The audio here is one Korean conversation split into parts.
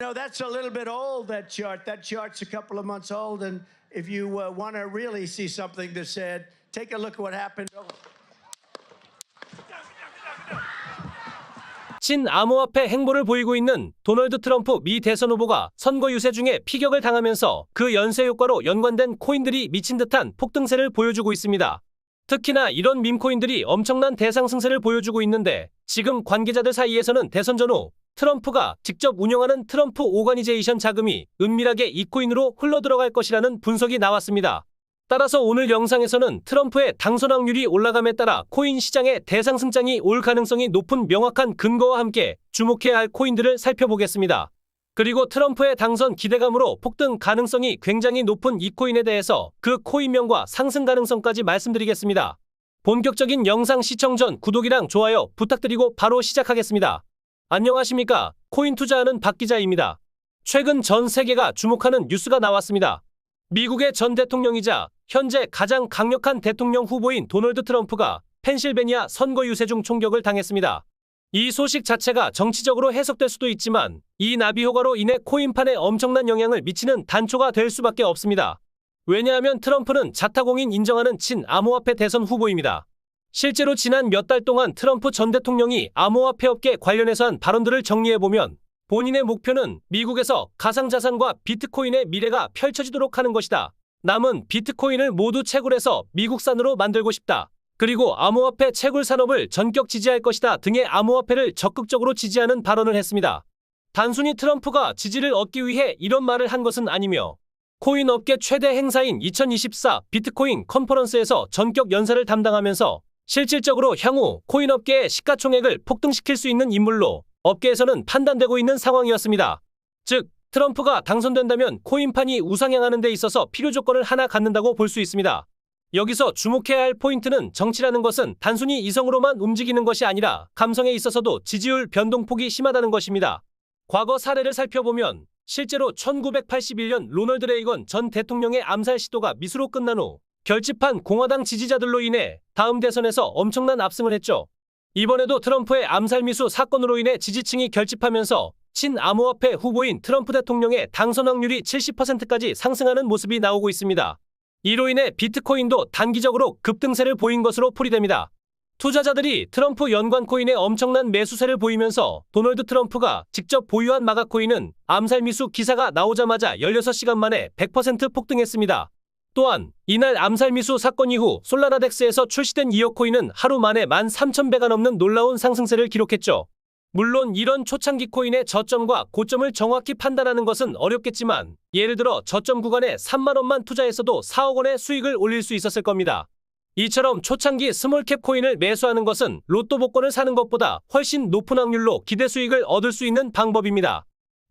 know, that's a little bit old, that chart. That chart's a couple of months old. And if you want to really see something that said, take a look at what happened. 친암호화폐 행보를 보이고 있는 도널드 트럼프 미 대선 후보가 선거 유세 중에 피격을 당하면서 그 연쇄 효과로 연관된 코인들이 미친 듯한 폭등세를 보여주고 있습니다. 특히나 이런 밈코인들이 엄청난 대상승세를 보여주고 있는데 지금 관계자들 사이에서는 대선 전후 트럼프가 직접 운영하는 트럼프 오가니제이션 자금이 은밀하게 이 코인으로 흘러들어갈 것이라는 분석이 나왔습니다. 따라서 오늘 영상에서는 트럼프의 당선 확률이 올라감에 따라 코인 시장의 대상승장이 올 가능성이 높은 명확한 근거와 함께 주목해야 할 코인들을 살펴보겠습니다. 그리고 트럼프의 당선 기대감으로 폭등 가능성이 굉장히 높은 이 코인에 대해서 그 코인명과 상승 가능성까지 말씀드리겠습니다. 본격적인 영상 시청 전 구독이랑 좋아요 부탁드리고 바로 시작하겠습니다. 안녕하십니까? 코인 투자하는 박 기자입니다. 최근 전 세계가 주목하는 뉴스가 나왔습니다. 미국의 전 대통령이자 현재 가장 강력한 대통령 후보인 도널드 트럼프가 펜실베니아 선거 유세 중 총격을 당했습니다. 이 소식 자체가 정치적으로 해석될 수도 있지만 이 나비 효과로 인해 코인판에 엄청난 영향을 미치는 단초가 될 수밖에 없습니다. 왜냐하면 트럼프는 자타공인 인정하는 친암호화폐 대선 후보입니다. 실제로 지난 몇 달 동안 트럼프 전 대통령이 암호화폐 업계 관련해서 한 발언들을 정리해보면 본인의 목표는 미국에서 가상자산과 비트코인의 미래가 펼쳐지도록 하는 것이다. 남은 비트코인을 모두 채굴해서 미국산으로 만들고 싶다. 그리고 암호화폐 채굴 산업을 전격 지지할 것이다 등의 암호화폐를 적극적으로 지지하는 발언을 했습니다. 단순히 트럼프가 지지를 얻기 위해 이런 말을 한 것은 아니며 코인 업계 최대 행사인 2024 비트코인 컨퍼런스에서 전격 연사를 담당하면서 실질적으로 향후 코인 업계의 시가총액을 폭등시킬 수 있는 인물로 업계에서는 판단되고 있는 상황이었습니다. 즉, 트럼프가 당선된다면 코인판이 우상향하는 데 있어서 필요 조건을 하나 갖는다고 볼 수 있습니다. 여기서 주목해야 할 포인트는 정치라는 것은 단순히 이성으로만 움직이는 것이 아니라 감성에 있어서도 지지율 변동폭이 심하다는 것입니다. 과거 사례를 살펴보면 실제로 1981년 로널드 레이건 전 대통령의 암살 시도가 미수로 끝난 후 결집한 공화당 지지자들로 인해 다음 대선에서 엄청난 압승을 했죠. 이번에도 트럼프의 암살 미수 사건으로 인해 지지층이 결집하면서 친암호화폐 후보인 트럼프 대통령의 당선 확률이 70%까지 상승하는 모습이 나오고 있습니다. 이로 인해 비트코인도 단기적으로 급등세를 보인 것으로 풀이됩니다. 투자자들이 트럼프 연관 코인에 엄청난 매수세를 보이면서 도널드 트럼프가 직접 보유한 마가코인은 암살 미수 기사가 나오자마자 16시간 만에 100% 폭등했습니다. 또한 이날 암살 미수 사건 이후 솔라나덱스에서 출시된 이어코인은 하루 만에 13,000배가 넘는 놀라운 상승세를 기록했죠. 물론 이런 초창기 코인의 저점과 고점을 정확히 판단하는 것은 어렵겠지만 예를 들어 저점 구간에 3만 원만 투자했어도 4억 원의 수익을 올릴 수 있었을 겁니다. 이처럼 초창기 스몰캡 코인을 매수하는 것은 로또 복권을 사는 것보다 훨씬 높은 확률로 기대 수익을 얻을 수 있는 방법입니다.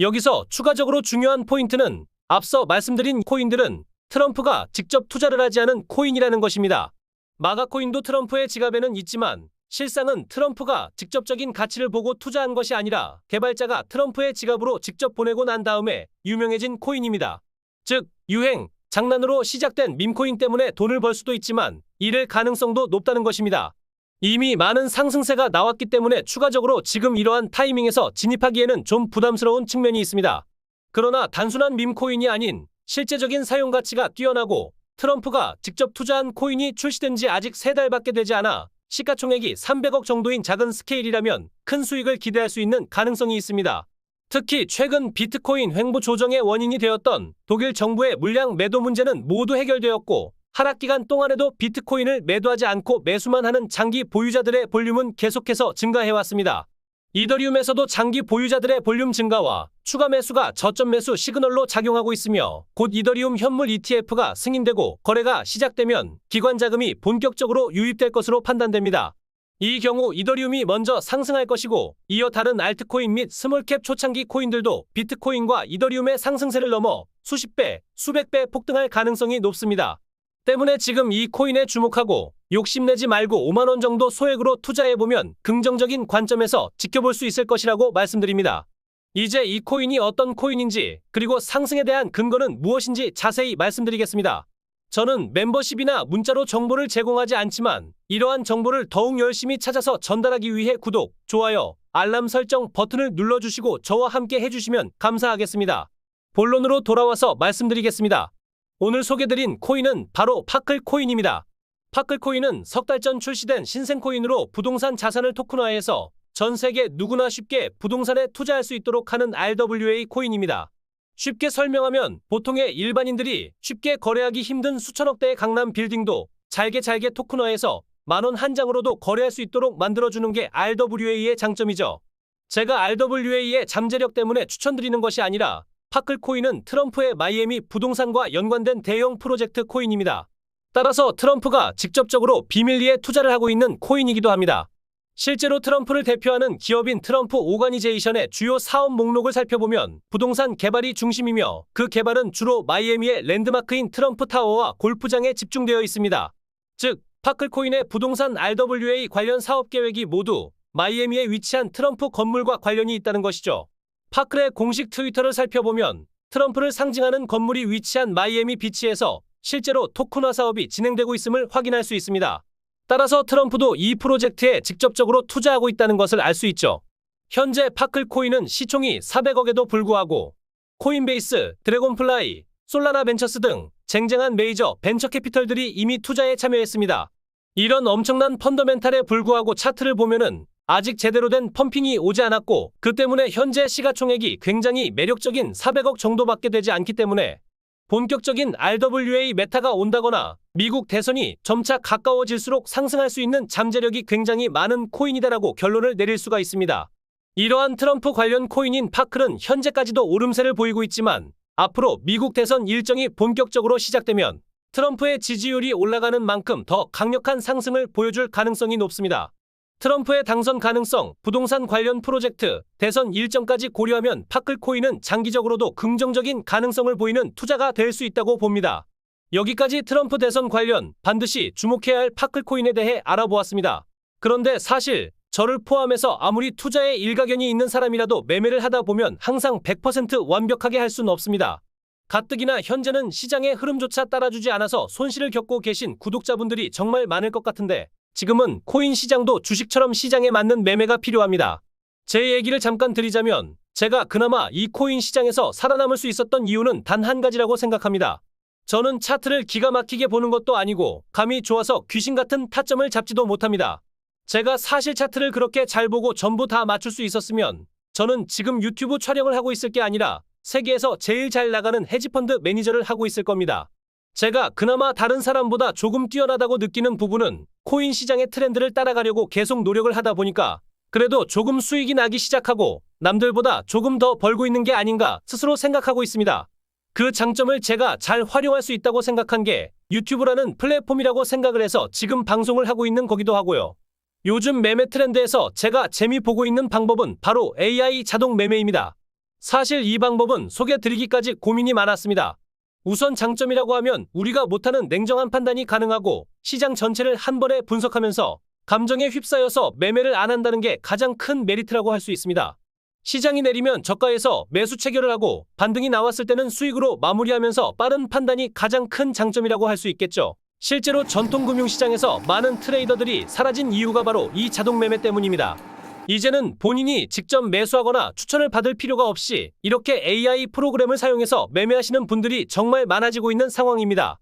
여기서 추가적으로 중요한 포인트는 앞서 말씀드린 코인들은 트럼프가 직접 투자를 하지 않은 코인이라는 것입니다. 마가코인도 트럼프의 지갑에는 있지만 실상은 트럼프가 직접적인 가치를 보고 투자한 것이 아니라 개발자가 트럼프의 지갑으로 직접 보내고 난 다음에 유명해진 코인입니다. 즉, 유행, 장난으로 시작된 밈코인 때문에 돈을 벌 수도 있지만 잃을 가능성도 높다는 것입니다. 이미 많은 상승세가 나왔기 때문에 추가적으로 지금 이러한 타이밍에서 진입하기에는 좀 부담스러운 측면이 있습니다. 그러나 단순한 밈코인이 아닌 실제적인 사용 가치가 뛰어나고 트럼프가 직접 투자한 코인이 출시된 지 아직 3달밖에 되지 않아 시가총액이 300억 정도인 작은 스케일이라면 큰 수익을 기대할 수 있는 가능성이 있습니다. 특히 최근 비트코인 횡보 조정의 원인이 되었던 독일 정부의 물량 매도 문제는 모두 해결되었고 하락 기간 동안에도 비트코인을 매도하지 않고 매수만 하는 장기 보유자들의 볼륨은 계속해서 증가해왔습니다. 이더리움에서도 장기 보유자들의 볼륨 증가와 추가 매수가 저점 매수 시그널로 작용하고 있으며 곧 이더리움 현물 ETF가 승인되고 거래가 시작되면 기관 자금이 본격적으로 유입될 것으로 판단됩니다. 이 경우 이더리움이 먼저 상승할 것이고 이어 다른 알트코인 및 스몰캡 초창기 코인들도 비트코인과 이더리움의 상승세를 넘어 수십 배, 수백 배 폭등할 가능성이 높습니다. 때문에 지금 이 코인에 주목하고 욕심내지 말고 5만 원 정도 소액으로 투자해보면 긍정적인 관점에서 지켜볼 수 있을 것이라고 말씀드립니다. 이제 이 코인이 어떤 코인인지 그리고 상승에 대한 근거는 무엇인지 자세히 말씀드리겠습니다. 저는 멤버십이나 문자로 정보를 제공하지 않지만 이러한 정보를 더욱 열심히 찾아서 전달하기 위해 구독, 좋아요, 알람 설정 버튼을 눌러주시고 저와 함께 해주시면 감사하겠습니다. 본론으로 돌아와서 말씀드리겠습니다. 오늘 소개드린 코인은 바로 파클 코인입니다. 파클 코인은 석 달 전 출시된 신생 코인으로 부동산 자산을 토큰화해서 전 세계 누구나 쉽게 부동산에 투자할 수 있도록 하는 RWA 코인입니다. 쉽게 설명하면 보통의 일반인들이 쉽게 거래하기 힘든 수천억 대의 강남 빌딩도 잘게 토큰화해서 만원 한 장으로도 거래할 수 있도록 만들어주는 게 RWA의 장점이죠. 제가 RWA의 잠재력 때문에 추천드리는 것이 아니라 파클 코인은 트럼프의 마이애미 부동산과 연관된 대형 프로젝트 코인입니다. 따라서 트럼프가 직접적으로 비밀리에 투자를 하고 있는 코인이기도 합니다. 실제로 트럼프를 대표하는 기업인 트럼프 오가니제이션의 주요 사업 목록을 살펴보면 부동산 개발이 중심이며 그 개발은 주로 마이애미의 랜드마크인 트럼프 타워와 골프장에 집중되어 있습니다. 즉, 파클코인의 부동산 RWA 관련 사업 계획이 모두 마이애미에 위치한 트럼프 건물과 관련이 있다는 것이죠. 파클의 공식 트위터를 살펴보면 트럼프를 상징하는 건물이 위치한 마이애미 비치에서 실제로 토큰화 사업이 진행되고 있음을 확인할 수 있습니다. 따라서 트럼프도 이 프로젝트에 직접적으로 투자하고 있다는 것을 알 수 있죠. 현재 파클 코인은 시총이 400억에도 불구하고 코인베이스, 드래곤플라이, 솔라나 벤처스 등 쟁쟁한 메이저 벤처 캐피털들이 이미 투자에 참여했습니다. 이런 엄청난 펀더멘탈에 불구하고 차트를 보면은 아직 제대로 된 펌핑이 오지 않았고 그 때문에 현재 시가총액이 굉장히 매력적인 400억 정도밖에 되지 않기 때문에 본격적인 RWA 메타가 온다거나 미국 대선이 점차 가까워질수록 상승할 수 있는 잠재력이 굉장히 많은 코인이다라고 결론을 내릴 수가 있습니다. 이러한 트럼프 관련 코인인 파클은 현재까지도 오름세를 보이고 있지만 앞으로 미국 대선 일정이 본격적으로 시작되면 트럼프의 지지율이 올라가는 만큼 더 강력한 상승을 보여줄 가능성이 높습니다. 트럼프의 당선 가능성, 부동산 관련 프로젝트, 대선 일정까지 고려하면 파클 코인은 장기적으로도 긍정적인 가능성을 보이는 투자가 될 수 있다고 봅니다. 여기까지 트럼프 대선 관련 반드시 주목해야 할 파클 코인에 대해 알아보았습니다. 그런데 사실 저를 포함해서 아무리 투자에 일가견이 있는 사람이라도 매매를 하다 보면 항상 100% 완벽하게 할 수는 없습니다. 가뜩이나 현재는 시장의 흐름조차 따라주지 않아서 손실을 겪고 계신 구독자분들이 정말 많을 것 같은데 지금은 코인 시장도 주식처럼 시장에 맞는 매매가 필요합니다. 제 얘기를 잠깐 드리자면 제가 그나마 이 코인 시장에서 살아남을 수 있었던 이유는 단 한 가지라고 생각합니다. 저는 차트를 기가 막히게 보는 것도 아니고 감이 좋아서 귀신 같은 타점을 잡지도 못합니다. 제가 사실 차트를 그렇게 잘 보고 전부 다 맞출 수 있었으면 저는 지금 유튜브 촬영을 하고 있을 게 아니라 세계에서 제일 잘 나가는 헤지펀드 매니저를 하고 있을 겁니다. 제가 그나마 다른 사람보다 조금 뛰어나다고 느끼는 부분은 코인 시장의 트렌드를 따라가려고 계속 노력을 하다 보니까 그래도 조금 수익이 나기 시작하고 남들보다 조금 더 벌고 있는 게 아닌가 스스로 생각하고 있습니다. 그 장점을 제가 잘 활용할 수 있다고 생각한 게 유튜브라는 플랫폼이라고 생각을 해서 지금 방송을 하고 있는 거기도 하고요. 요즘 매매 트렌드에서 제가 재미 보고 있는 방법은 바로 AI 자동 매매입니다. 사실 이 방법은 소개드리기까지 고민이 많았습니다. 우선 장점이라고 하면 우리가 못하는 냉정한 판단이 가능하고 시장 전체를 한 번에 분석하면서 감정에 휩싸여서 매매를 안 한다는 게 가장 큰 메리트라고 할 수 있습니다. 시장이 내리면 저가에서 매수 체결을 하고 반등이 나왔을 때는 수익으로 마무리하면서 빠른 판단이 가장 큰 장점이라고 할 수 있겠죠. 실제로 전통 금융시장에서 많은 트레이더들이 사라진 이유가 바로 이 자동 매매 때문입니다. 이제는 본인이 직접 매수하거나 추천을 받을 필요가 없이 이렇게 AI 프로그램을 사용해서 매매하시는 분들이 정말 많아지고 있는 상황입니다.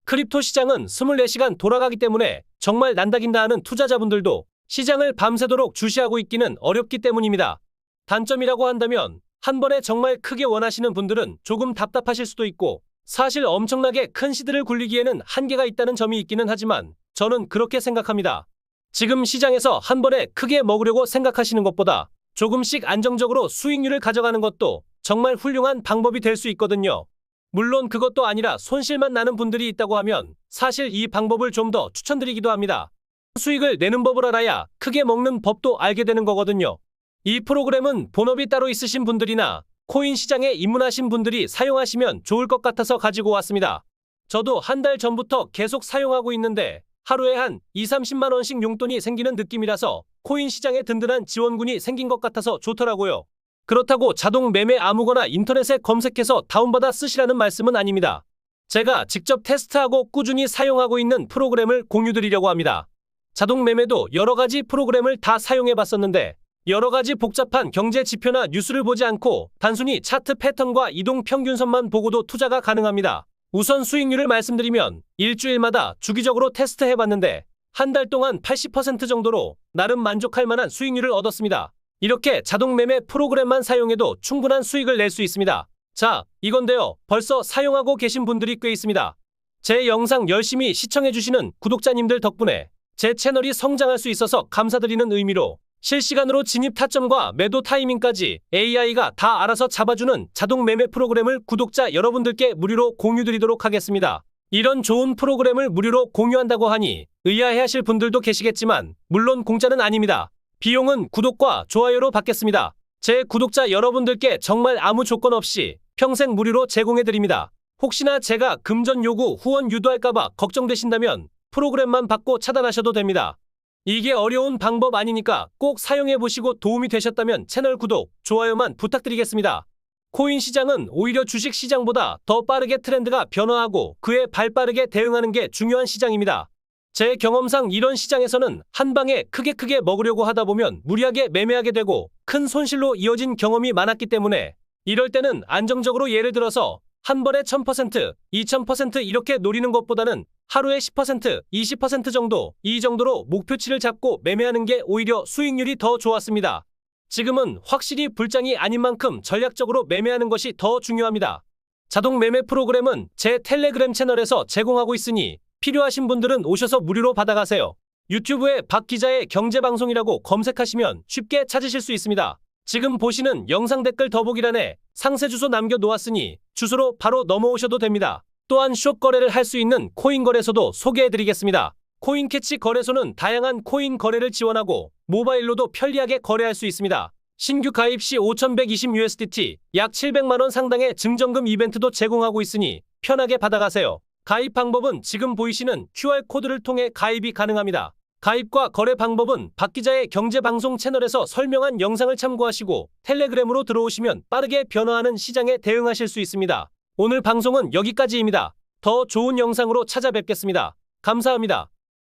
크립토 시장은 24시간 돌아가기 때문에 정말 난다긴다 하는 투자자분들도 시장을 밤새도록 주시하고 있기는 어렵기 때문입니다. 단점이라고 한다면 한 번에 정말 크게 원하시는 분들은 조금 답답하실 수도 있고 사실 엄청나게 큰 시드를 굴리기에는 한계가 있다는 점이 있기는 하지만 저는 그렇게 생각합니다. 지금 시장에서 한 번에 크게 먹으려고 생각하시는 것보다 조금씩 안정적으로 수익률을 가져가는 것도 정말 훌륭한 방법이 될 수 있거든요. 물론 그것도 아니라 손실만 나는 분들이 있다고 하면 사실 이 방법을 좀 더 추천드리기도 합니다. 수익을 내는 법을 알아야 크게 먹는 법도 알게 되는 거거든요. 이 프로그램은 본업이 따로 있으신 분들이나 코인 시장에 입문하신 분들이 사용하시면 좋을 것 같아서 가지고 왔습니다. 저도 한 달 전부터 계속 사용하고 있는데 하루에 한 20-30만 원씩 용돈이 생기는 느낌이라서 코인 시장에 든든한 지원군이 생긴 것 같아서 좋더라고요. 그렇다고 자동 매매 아무거나 인터넷에 검색해서 다운받아 쓰시라는 말씀은 아닙니다. 제가 직접 테스트하고 꾸준히 사용하고 있는 프로그램을 공유드리려고 합니다. 자동 매매도 여러 가지 프로그램을 다 사용해 봤었는데 여러 가지 복잡한 경제 지표나 뉴스를 보지 않고 단순히 차트 패턴과 이동 평균선만 보고도 투자가 가능합니다. 우선 수익률을 말씀드리면 일주일마다 주기적으로 테스트해 봤는데 한 달 동안 80% 정도로 나름 만족할 만한 수익률을 얻었습니다. 이렇게 자동 매매 프로그램만 사용해도 충분한 수익을 낼 수 있습니다. 자, 이건데요. 벌써 사용하고 계신 분들이 꽤 있습니다. 제 영상 열심히 시청해주시는 구독자님들 덕분에 제 채널이 성장할 수 있어서 감사드리는 의미로 실시간으로 진입 타점과 매도 타이밍까지 AI가 다 알아서 잡아주는 자동 매매 프로그램을 구독자 여러분들께 무료로 공유드리도록 하겠습니다. 이런 좋은 프로그램을 무료로 공유한다고 하니 의아해하실 분들도 계시겠지만 물론 공짜는 아닙니다. 비용은 구독과 좋아요로 받겠습니다. 제 구독자 여러분들께 정말 아무 조건 없이 평생 무료로 제공해드립니다. 혹시나 제가 금전 요구 후원 유도할까봐 걱정되신다면 프로그램만 받고 차단하셔도 됩니다. 이게 어려운 방법 아니니까 꼭 사용해보시고 도움이 되셨다면 채널 구독, 좋아요만 부탁드리겠습니다. 코인 시장은 오히려 주식 시장보다 더 빠르게 트렌드가 변화하고 그에 발빠르게 대응하는 게 중요한 시장입니다. 제 경험상 이런 시장에서는 한 방에 크게 먹으려고 하다 보면 무리하게 매매하게 되고 큰 손실로 이어진 경험이 많았기 때문에 이럴 때는 안정적으로 예를 들어서 한 번에 1000%, 2000% 이렇게 노리는 것보다는 하루에 10%, 20% 정도 이 정도로 목표치를 잡고 매매하는 게 오히려 수익률이 더 좋았습니다. 지금은 확실히 불장이 아닌 만큼 전략적으로 매매하는 것이 더 중요합니다. 자동 매매 프로그램은 제 텔레그램 채널에서 제공하고 있으니 필요하신 분들은 오셔서 무료로 받아가세요. 유튜브에 박 기자의 경제방송이라고 검색하시면 쉽게 찾으실 수 있습니다. 지금 보시는 영상 댓글 더보기란에 상세 주소 남겨놓았으니 주소로 바로 넘어오셔도 됩니다. 또한 숏 거래를 할 수 있는 코인 거래소도 소개해드리겠습니다. 코인캐치 거래소는 다양한 코인 거래를 지원하고 모바일로도 편리하게 거래할 수 있습니다. 신규 가입 시 5,120USDT 약 700만원 상당의 증정금 이벤트도 제공하고 있으니 편하게 받아가세요. 가입 방법은 지금 보이시는 QR코드를 통해 가입이 가능합니다. 가입과 거래 방법은 박 기자의 경제방송 채널에서 설명한 영상을 참고하시고 텔레그램으로 들어오시면 빠르게 변화하는 시장에 대응하실 수 있습니다. 오늘 방송은 여기까지입니다. 더 좋은 영상으로 찾아뵙겠습니다. 감사합니다.